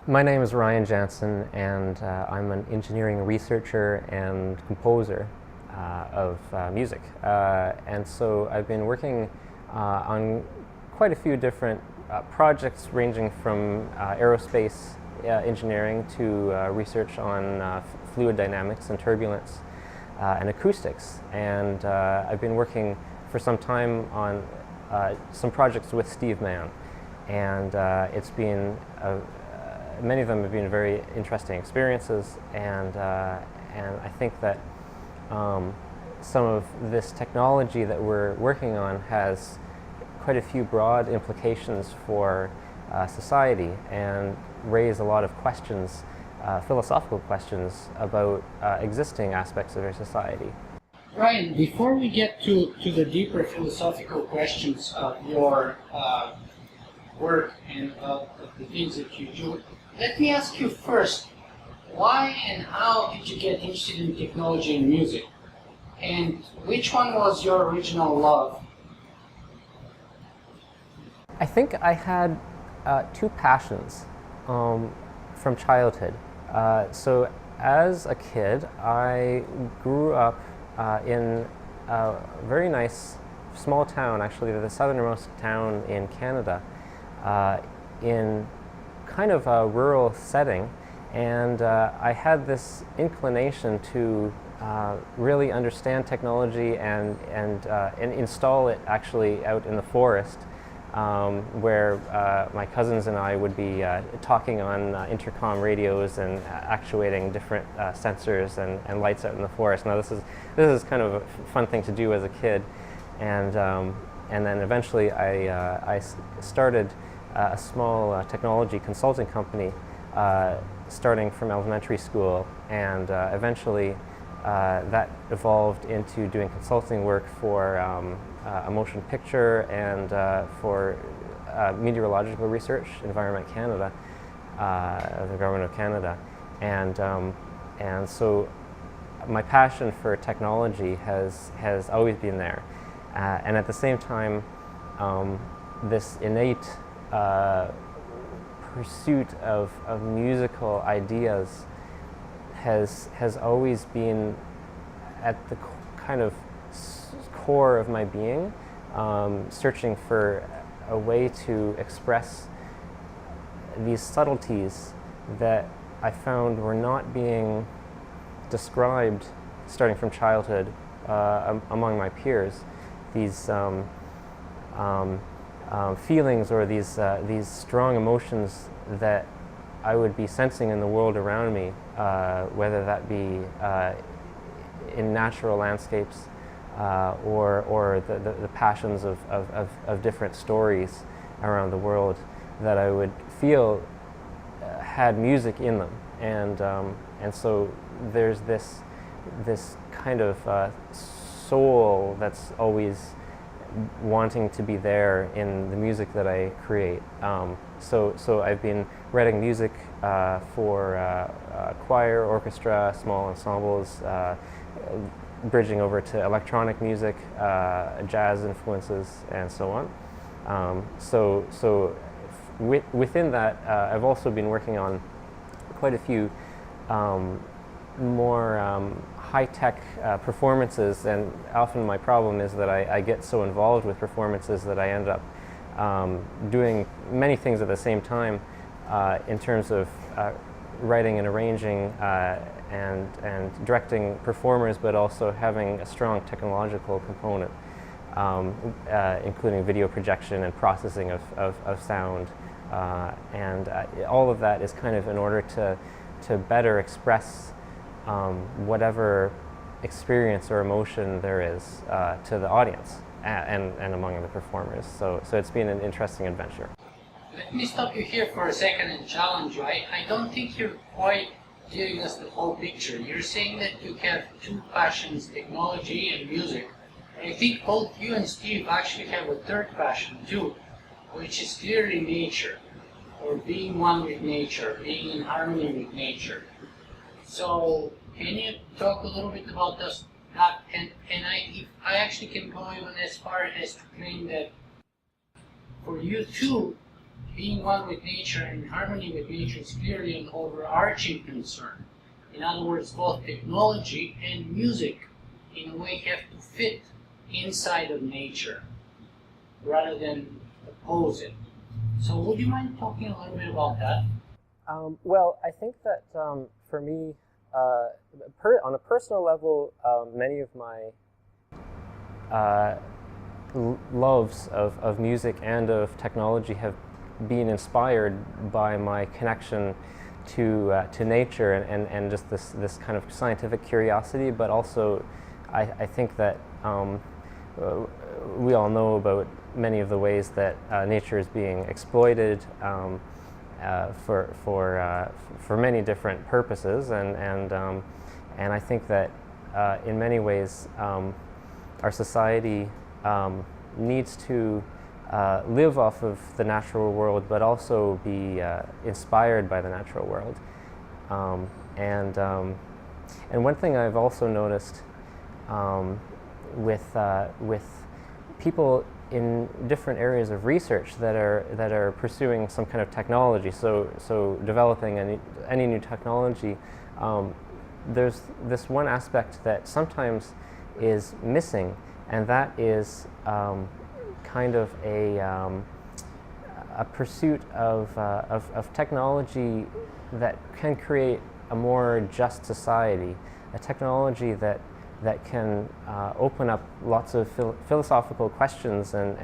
My name is Ryan Janzen, and I'm an engineering researcher and composer of music. And so I've been working on quite a few different projects ranging from aerospace engineering to research on fluid dynamics and turbulence and acoustics. And I've been working for some time on some projects with Steve Mann. And it's been many of them have been very interesting experiences, and I think that some of this technology that we're working on has quite a few broad implications for society and raise a lot of questions, philosophical questions about existing aspects of our society. Ryan, before we get to the deeper philosophical questions of your work and of the things that you do, let me ask you first, why and how did you get interested in technology and music? And which one was your original love? I think I had two passions from childhood. So as a kid, I grew up in a very nice small town, actually the southernmost town in Canada, in kind of a rural setting, and I had this inclination to really understand technology and install it actually out in the forest, where my cousins and I would be talking on intercom radios and actuating different sensors and lights out in the forest. Now this is kind of a fun thing to do as a kid, and then eventually I started a small technology consulting company starting from elementary school, and eventually that evolved into doing consulting work for a motion picture and for meteorological research, Environment Canada, the government of Canada. And so my passion for technology has always been there. And at the same time, this innate pursuit of musical ideas has always been at the kind of core of my being, searching for a way to express these subtleties that I found were not being described starting from childhood among my peers. These feelings or these strong emotions that I would be sensing in the world around me, whether that be in natural landscapes or the passions of different stories around the world that I would feel had music in them, and so there's this kind of soul that's always wanting to be there in the music that I create. So I've been writing music for choir, orchestra, small ensembles, bridging over to electronic music, jazz influences, and so on. Within that, I've also been working on quite a few more high-tech performances, and often my problem is that I get so involved with performances that I end up doing many things at the same time in terms of writing and arranging and directing performers, but also having a strong technological component, including video projection and processing of sound. And all of that is kind of in order to better express whatever experience or emotion there is to the audience and among the performers. So it's been an interesting adventure. Let me stop you here for a second and challenge you. I don't think you're quite giving us the whole picture. You're saying that you have two passions, technology and music. I think both you and Steve actually have a third passion too, which is clearly nature, or being one with nature, being in harmony with nature. So, can you talk a little bit about this? And I actually can go even as far as to claim that for you too, being one with nature and in harmony with nature is clearly an overarching concern. In other words, both technology and music, in a way, have to fit inside of nature rather than oppose it. So would you mind talking a little bit about that? Well, I think that for me, on a personal level, many of my loves of music and of technology have been inspired by my connection to nature and just this kind of scientific curiosity, but also I think that we all know about many of the ways that nature is being exploited for many different purposes, and I think that in many ways our society needs to live off of the natural world, but also be inspired by the natural world. And one thing I've also noticed with people in different areas of research that are pursuing some kind of technology, so developing any new technology, there's this one aspect that sometimes is missing, and that is kind of a pursuit of technology that can create a more just society, a technology that can open up lots of philosophical questions and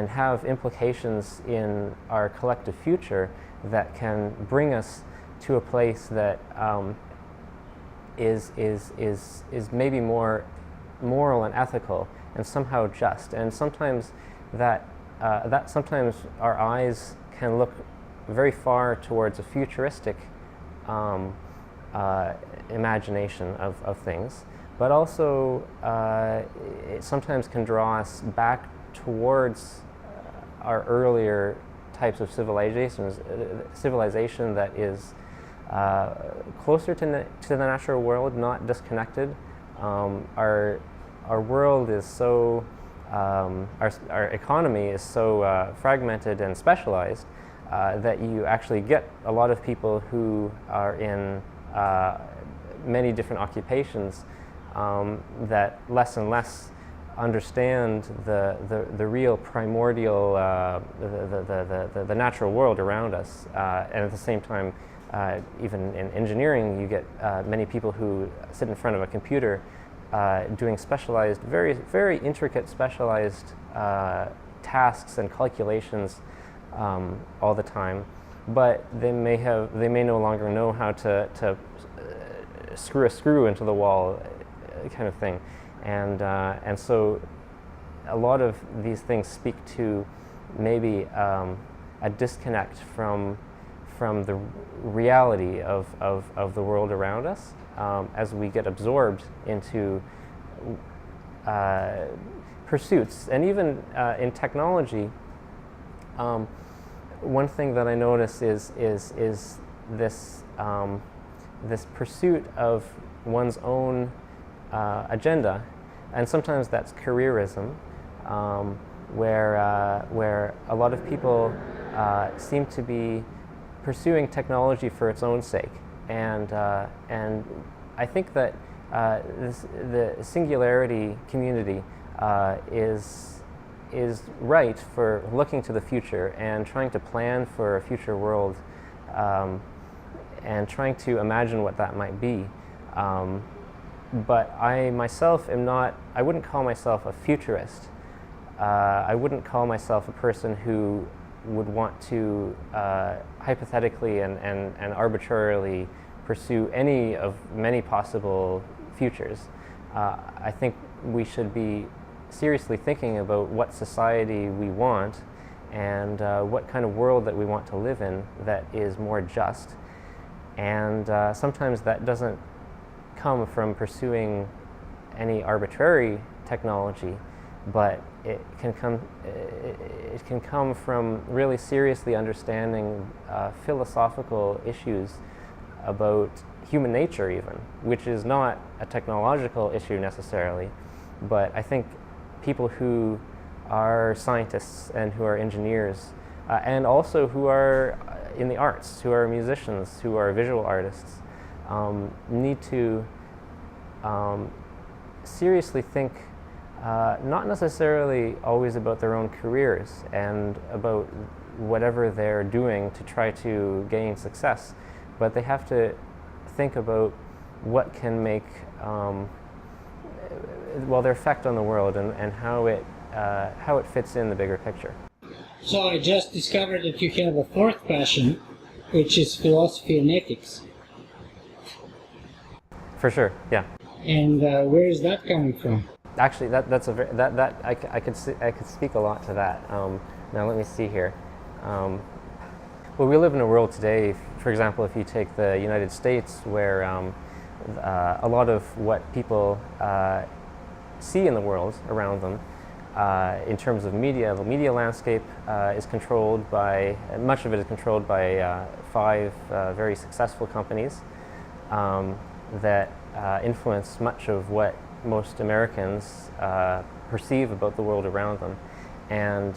have implications in our collective future that can bring us to a place that is maybe more moral and ethical and somehow just. And sometimes that sometimes our eyes can look very far towards a futuristic imagination of things, but also it sometimes can draw us back towards our earlier types of civilization that is closer to the natural world, not disconnected. Our world is so, our economy is so fragmented and specialized that you actually get a lot of people who are in many different occupations that less and less understand the real primordial, the natural world around us. And at the same time, even in engineering, you get many people who sit in front of a computer doing specialized, very intricate specialized tasks and calculations all the time, but they may no longer know how to screw a screw into the wall, kind of thing, and so a lot of these things speak to maybe a disconnect from the reality of the world around us as we get absorbed into pursuits. And even in technology, one thing that I notice is this this pursuit of one's own agenda, and sometimes that's careerism, where a lot of people seem to be pursuing technology for its own sake, and I think that the singularity community is right for looking to the future and trying to plan for a future world, and trying to imagine what that might be. But I myself am not, I wouldn't call myself a futurist. I wouldn't call myself a person who would want to hypothetically and arbitrarily pursue any of many possible futures. I think we should be seriously thinking about what society we want and what kind of world that we want to live in that is more just. And sometimes that doesn't come from pursuing any arbitrary technology, but it can come from really seriously understanding philosophical issues about human nature even, which is not a technological issue necessarily, but I think people who are scientists and who are engineers, and also who are in the arts, who are musicians, who are visual artists, need to seriously think not necessarily always about their own careers and about whatever they're doing to try to gain success, but they have to think about what can make their effect on the world and how it fits in the bigger picture. So I just discovered that you have a fourth passion, which is philosophy and ethics. For sure, yeah. And where is that coming from? Actually, I could speak a lot to that. Now let me see here. Well, we live in a world today, for example, if you take the United States, where a lot of what people see in the world around them, in terms of media, the media landscape is controlled by, much of it is controlled by 5 very successful companies that influence much of what most Americans perceive about the world around them. And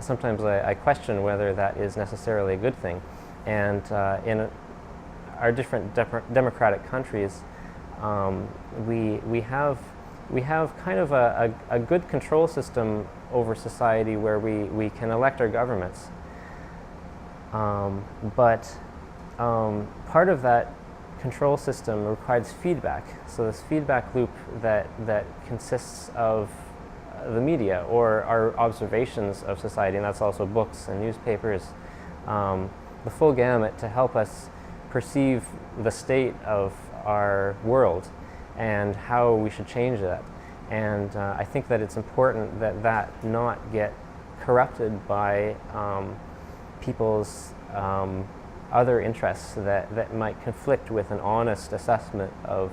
sometimes I question whether that is necessarily a good thing. And in our different democratic countries, we have kind of a good control system over society where we can elect our governments. But part of that control system requires feedback. So this feedback loop that consists of the media or our observations of society, and that's also books and newspapers, the full gamut to help us perceive the state of our world and how we should change that. And I think that it's important that not get corrupted by people's other interests that might conflict with an honest assessment of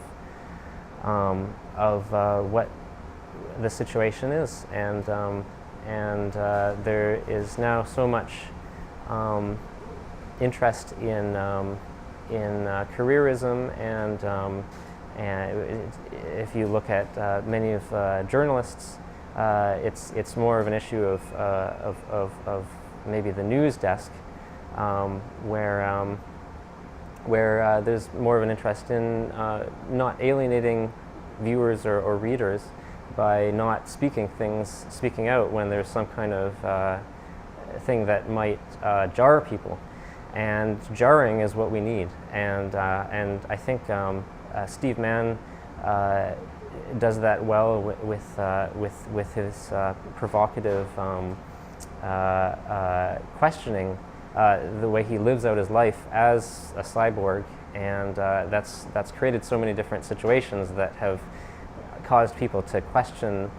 what the situation is. And there is now so much interest in careerism, and if you look at many of journalists, it's more of an issue of maybe the news desk, where there's more of an interest in not alienating viewers or readers by not speaking out when there's some kind of thing that might jar people. And jarring is what we need. And I think Steve Mann does that well with his provocative questioning, the way he lives out his life as a cyborg, and that's created so many different situations that have caused people to question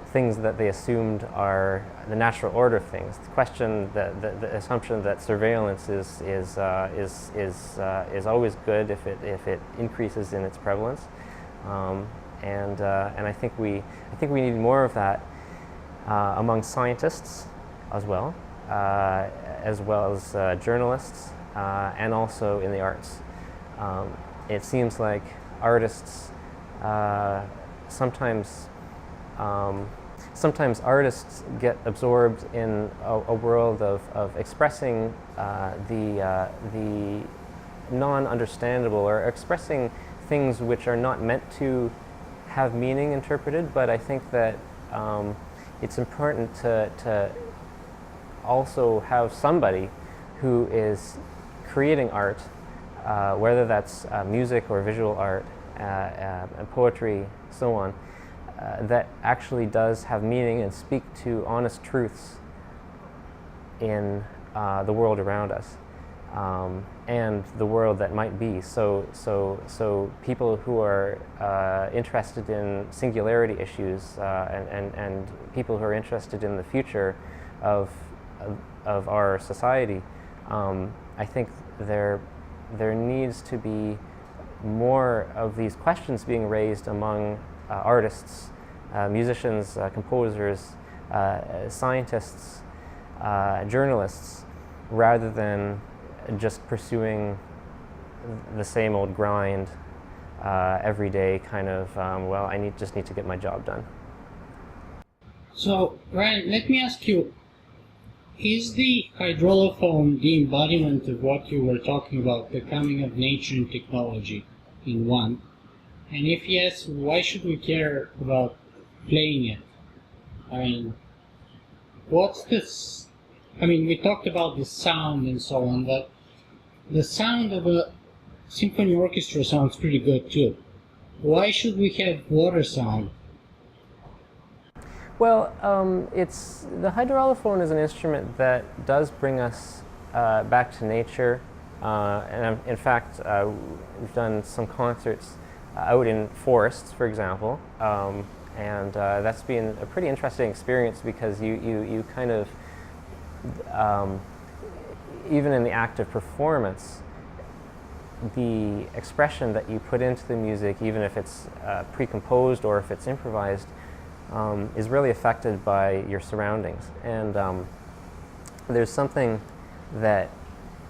things that they assumed are the natural order of things. To question the assumption that surveillance is always good if it increases in its prevalence, and I think we need more of that among scientists as well as journalists, and also in the arts. It seems like artists sometimes artists get absorbed in a world of expressing the non-understandable, or expressing things which are not meant to have meaning interpreted. But I think that it's important to also have somebody who is creating art, whether that's music or visual art, and poetry, so on, that actually does have meaning and speak to honest truths in the world around us, and the world that might be. So people who are interested in singularity issues, and people who are interested in the future of our society, I think there needs to be more of these questions being raised among artists, musicians, composers, scientists, journalists, rather than just pursuing the same old grind every day, kind of, well, just need to get my job done. So, Ryan, let me ask you, is the hydraulophone the embodiment of what you were talking about, the coming of nature and technology in one? And if yes, why should we care about playing it? I mean, what's this? I mean, we talked about the sound and so on, but the sound of a symphony orchestra sounds pretty good too. Why should we have water sound? Well, the hydraulophone is an instrument that does bring us back to nature, and in fact, we've done some concerts out in forests, for example, and that's been a pretty interesting experience because you kind of even in the act of performance, the expression that you put into the music, even if it's pre-composed or if it's improvised, is really affected by your surroundings. And there's something that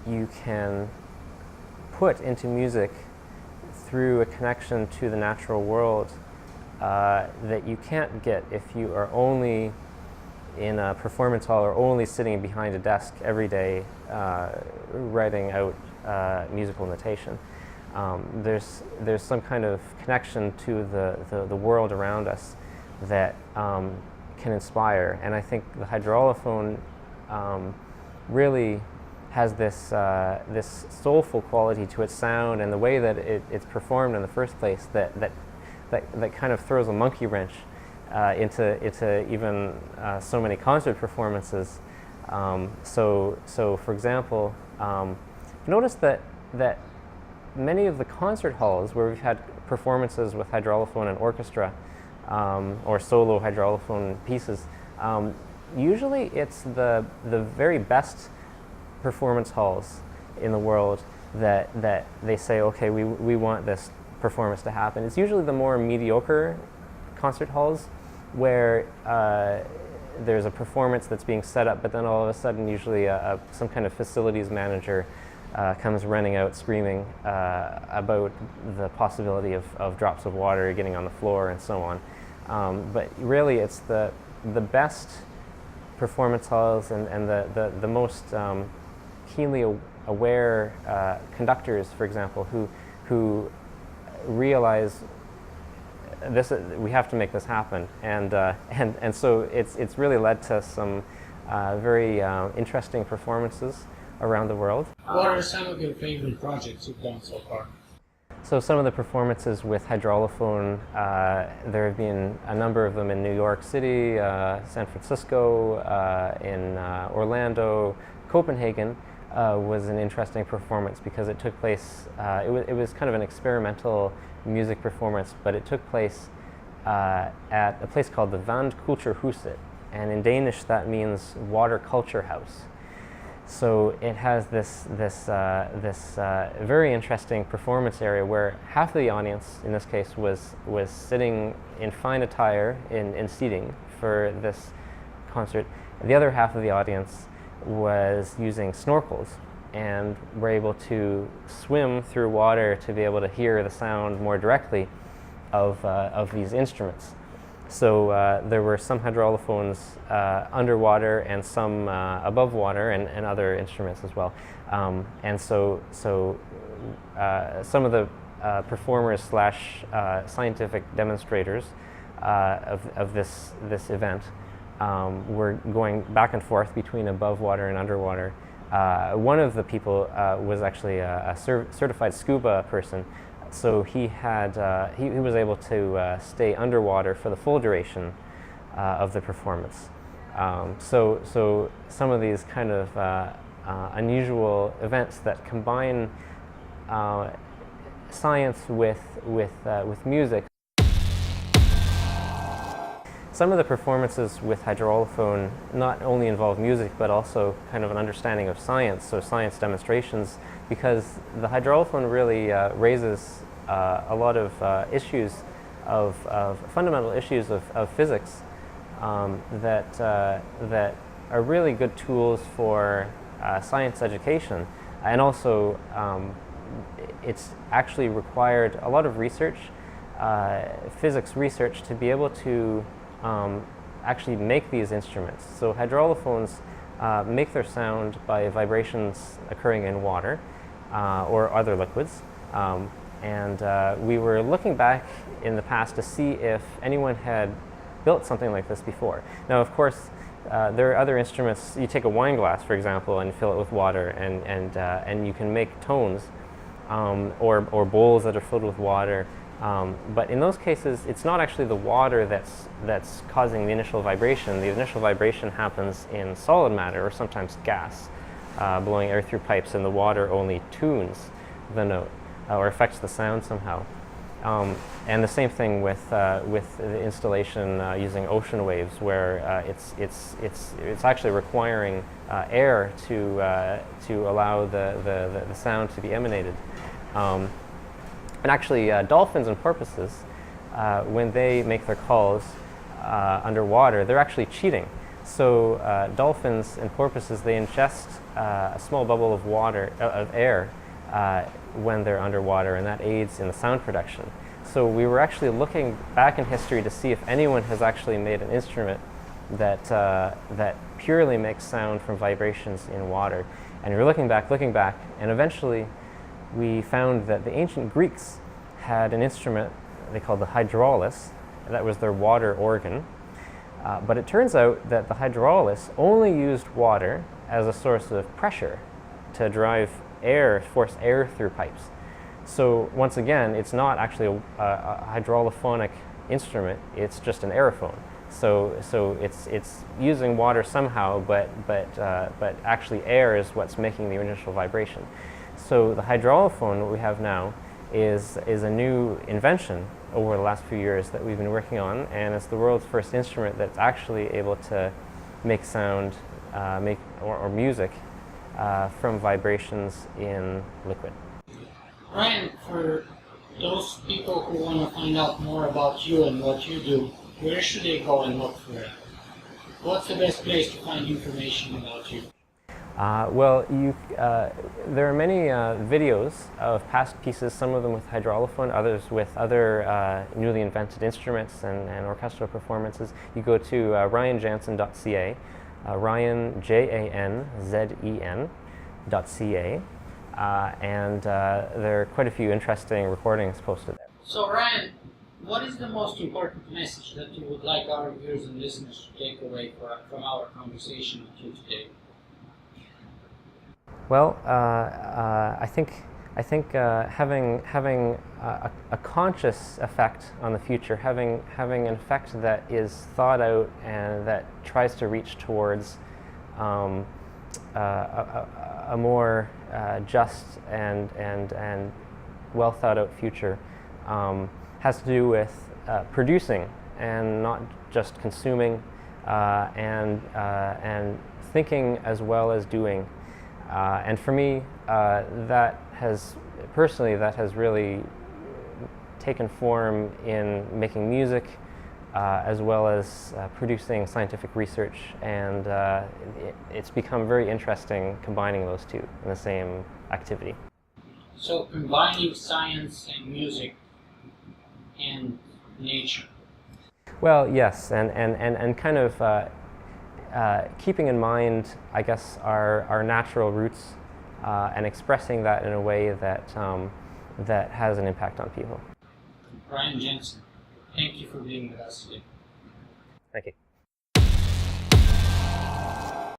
you can put into music through a connection to the natural world that you can't get if you are only in a performance hall or only sitting behind a desk every day writing out musical notation. There's some kind of connection to the world around us that can inspire, and I think the hydraulophone really has this soulful quality to its sound and the way that it's performed in the first place that kind of throws a monkey wrench into even so many concert performances. So for example, notice that many of the concert halls where we've had performances with hydraulophone and orchestra or solo hydraulophone pieces, usually it's the very best performance halls in the world that they say, okay, we want this performance to happen. It's usually the more mediocre concert halls where there's a performance that's being set up, but then all of a sudden usually some kind of facilities manager comes running out screaming about the possibility of drops of water getting on the floor and so on. But really it's the best performance halls and the most keenly aware conductors, for example, who realize we have to make this happen, and so it's really led to some very interesting performances around the world. What are some of your favorite projects you've done so far? So some of the performances with hydraulophone, there have been a number of them in New York City, San Francisco, in Orlando, Copenhagen. Was an interesting performance because it took place, it was kind of an experimental music performance, but it took place at a place called the Vandkulturhuset, and in Danish that means water culture house. So it has this very interesting performance area where half of the audience, in this case, was sitting in fine attire in seating for this concert. The other half of the audience was using snorkels and were able to swim through water to be able to hear the sound more directly of these instruments. So there were some hydraulophones underwater and some above water and other instruments as well. And so some of the performers slash scientific demonstrators of this event were going back and forth between above water and underwater. One of the people was actually a certified scuba person, so he was able to stay underwater for the full duration of the performance. So some of these kind of unusual events that combine science with music. Some of the performances with hydraulophone not only involve music, but also kind of an understanding of science, so science demonstrations, because the hydraulophone really raises a lot of issues, of fundamental issues of physics that are really good tools for science education. And also, it's actually required a lot of research, physics research, to be able to actually make these instruments. So hydraulophones make their sound by vibrations occurring in water or other liquids. And we were looking back in the past to see if anyone had built something like this before. Now, of course, there are other instruments. You take a wine glass, for example, and fill it with water, and you can make tones, or bowls that are filled with water. But in those cases, it's not actually the water that's causing the initial vibration. The initial vibration happens in solid matter, or sometimes gas, blowing air through pipes, and the water only tunes the note or affects the sound somehow. And the same thing with the installation using ocean waves, where it's actually requiring air to allow the sound to be emanated. And actually, dolphins and porpoises, when they make their calls underwater, they're actually cheating. So dolphins and porpoises, they ingest a small bubble of water, of air, when they're underwater, and that aids in the sound production. So we were actually looking back in history to see if anyone has actually made an instrument that purely makes sound from vibrations in water. And we were looking back, and eventually we found that the ancient Greeks had an instrument they called the hydraulis. That was their water organ. But it turns out that the hydraulis only used water as a source of pressure to drive air, force air through pipes. So once again, it's not actually a hydraulophonic instrument, it's just an aerophone. So it's using water somehow, but actually air is what's making the initial vibration. So the hydraulophone, what we have now, is a new invention over the last few years that we've been working on, and it's the world's first instrument that's actually able to make sound, or music from vibrations in liquid. Ryan, for those people who want to find out more about you and what you do, where should they go and look for it? What's the best place to find information about you? Well, there are many videos of past pieces, some of them with hydraulophone, others with other newly invented instruments and orchestral performances. You go to ryanjanzen.ca, Ryan, Janzen.ca, and there are quite a few interesting recordings posted there. So Ryan, what is the most important message that you would like our viewers and listeners to take away from our conversation with you today? Well, I think having a conscious effect on the future, having an effect that is thought out and that tries to reach towards a more just and well thought out future, has to do with producing and not just consuming, and thinking as well as doing. And for me, that has really taken form in making music, as well as producing scientific research, and it's become very interesting combining those two in the same activity. So combining science and music and nature. Well, yes, and kind of keeping in mind, I guess, our natural roots, and expressing that in a way that that has an impact on people. Ryan Janzen, thank you for being with us today. Thank you.